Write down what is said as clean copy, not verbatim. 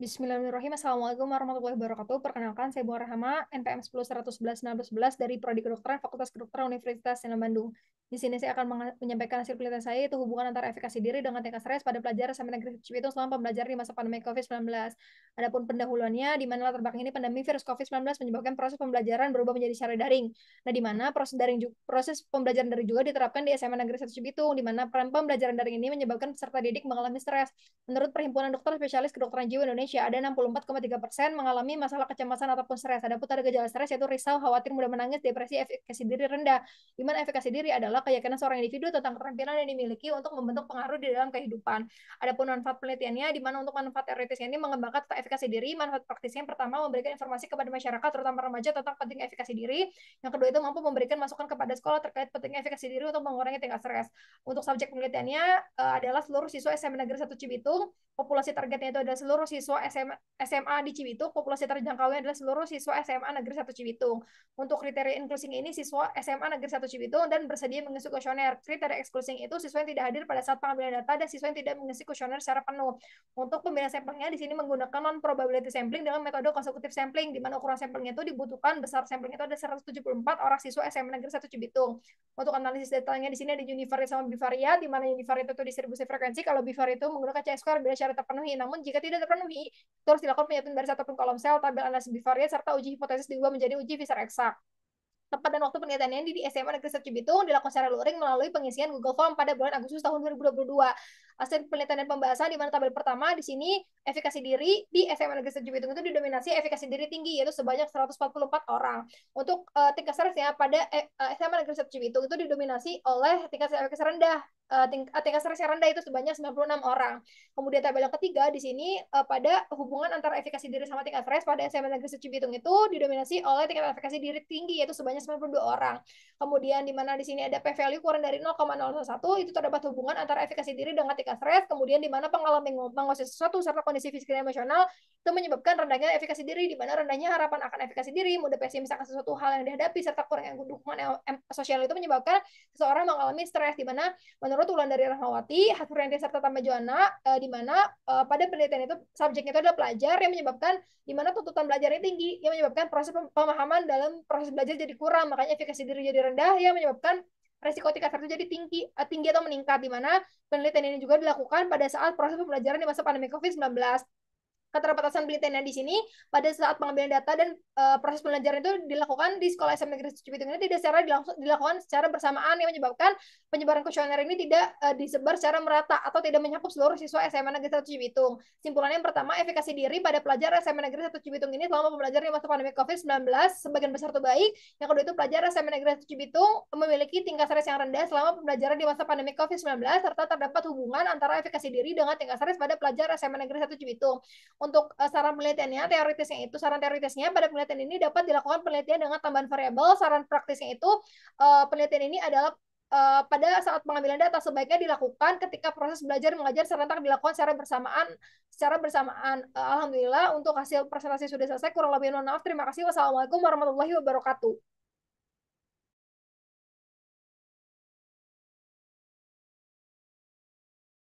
Bismillahirrahmanirrahim. Assalamualaikum warahmatullahi wabarakatuh. Perkenalkan, saya Bu Rahama, NPM 10 111 dari Prodi Kedokteran Fakultas Kedokteran Universitas Islam Bandung. Di sini saya akan menyampaikan hasil penelitian saya, yaitu hubungan antara efikasi diri dengan tingkat stres pada pelajar SMA Negeri Cibitung selama pembelajaran di masa pandemi COVID-19. Adapun pendahuluannya, di mana latar belakang ini pandemi virus COVID-19 menyebabkan proses pembelajaran berubah menjadi secara daring. Nah, di mana proses pembelajaran daring juga diterapkan di SMA Negeri 1 Cibitung, di mana peran pembelajaran daring ini menyebabkan peserta didik mengalami stres. Menurut Perhimpunan Dokter Spesialis Kedokteran Jiwa Indonesia, ada 64,3% mengalami masalah kecemasan ataupun stres. Adapun ada gejala stres yaitu risau, khawatir, mudah menangis, depresi, efikasi diri rendah. Di mana efikasi diri adalah keyakinan seorang individu tentang keterampilan yang dimiliki untuk membentuk pengaruh di dalam kehidupan. Adapun manfaat penelitiannya, di mana untuk manfaat teoritisnya ini mengembangkan tentang efikasi diri, manfaat praktisnya yang pertama memberikan informasi kepada masyarakat, terutama remaja, tentang pentingnya efikasi diri. Yang kedua itu mampu memberikan masukan kepada sekolah terkait pentingnya efikasi diri untuk mengurangi tingkat stres. Untuk subjek penelitiannya adalah seluruh siswa SMA Negeri 1 Cibitung. Populasi targetnya itu adalah seluruh siswa SMA di Cibitung. Populasi terjangkaunya adalah seluruh siswa SMA Negeri 1 Cibitung. Untuk kriteria inklusing ini siswa SMA Negeri 1 Cibitung dan bersedia mengisi kuesioner. Kriteria eksklusing itu siswa yang tidak hadir pada saat pengambilan data dan siswa yang tidak mengisi kuesioner secara penuh. Untuk pemilihan sampelnya di sini menggunakan non probability sampling dengan metode konsekutif sampling, di mana ukuran sampelnya itu dibutuhkan besar sampelnya itu ada 174 orang siswa SMA Negeri 1 Cibitung. Untuk analisis detailnya di sini ada univariate sama bivariate, di mana univariate itu distribusi frekuensi, kalau bivariate itu menggunakan C-square bila syarat terpenuhi. Namun jika tidak terpenuhi, terus dilakukan penyatuan baris ataupun kolom sel, tabel analisis bivariate, serta uji hipotesis diubah menjadi uji Fisher eksak. Tempat dan waktu penelitiannya di SMA Negeri 1 Cibitung dilakukan secara luring melalui pengisian Google Form pada bulan Agustus tahun 2022. Hasil penelitian dan pembahasan di mana tabel pertama di sini efikasi diri di SMA Negeri 1 Cibitung itu didominasi efikasi diri tinggi, yaitu sebanyak 144 orang. Untuk tingkat stresnya pada SMA Negeri 1 Cibitung itu didominasi oleh tingkat efikasi rendah. Tingkat stres yang rendah itu sebanyak 96 orang. Kemudian tabel yang ketiga di sini pada hubungan antara efikasi diri sama tingkat stres pada SMA Negeri 1 Cibitung itu didominasi oleh tingkat efikasi diri tinggi, yaitu sebanyak 92 orang. Kemudian di mana di sini ada p-value kurang dari 0,001, itu terdapat hubungan antara efikasi diri dengan tingkat stres. Kemudian di mana pengalaman menguasai sesuatu serta kondisi fisik dan emosional itu menyebabkan rendahnya efikasi diri, di mana rendahnya harapan akan efikasi diri, mudah pesimis akan sesuatu hal yang dihadapi, serta kurangnya dukungan sosial itu menyebabkan seseorang mengalami stres. Di mana menurut Wulandari Rahmawati, Hasfurianti, serta Tama Joana, di mana pada penelitian itu subjeknya itu adalah pelajar, yang menyebabkan di mana tuntutan belajarnya tinggi, yang menyebabkan proses pemahaman dalam proses belajar jadi kurang, makanya efikasi diri jadi rendah, yang menyebabkan resiko tingkat stres jadi tinggi atau meningkat. Di mana penelitian ini juga dilakukan pada saat proses pembelajaran di masa pandemi COVID-19. Keterbatasan penelitiannya di sini pada saat pengambilan data dan proses pembelajaran itu dilakukan di sekolah SMA Negeri Cibitung ini tidak secara dilakukan secara bersamaan, yang menyebabkan penyebaran kuesioner ini tidak disebar secara merata atau tidak mencakup seluruh siswa SMA Negeri 1 Cibitung. Simpulannya yang pertama, efikasi diri pada pelajar SMA Negeri 1 Cibitung ini selama pembelajaran di masa pandemi COVID-19 sebagian besar itu baik. Yang kedua itu pelajar SMA Negeri 1 Cibitung memiliki tingkat stres yang rendah selama pembelajaran di masa pandemi COVID-19, serta terdapat hubungan antara efikasi diri dengan tingkat stres pada pelajar SMA Negeri 1 Cibitung. Untuk saran penelitiannya, saran teoritisnya pada penelitian ini dapat dilakukan penelitian dengan tambahan variabel. Saran praktisnya itu penelitian ini adalah pada saat pengambilan data sebaiknya dilakukan ketika proses belajar mengajar serentak dilakukan secara bersamaan. Alhamdulillah untuk hasil presentasi sudah selesai. Kurang lebih mohon maaf. Terima kasih. Wassalamualaikum warahmatullahi wabarakatuh.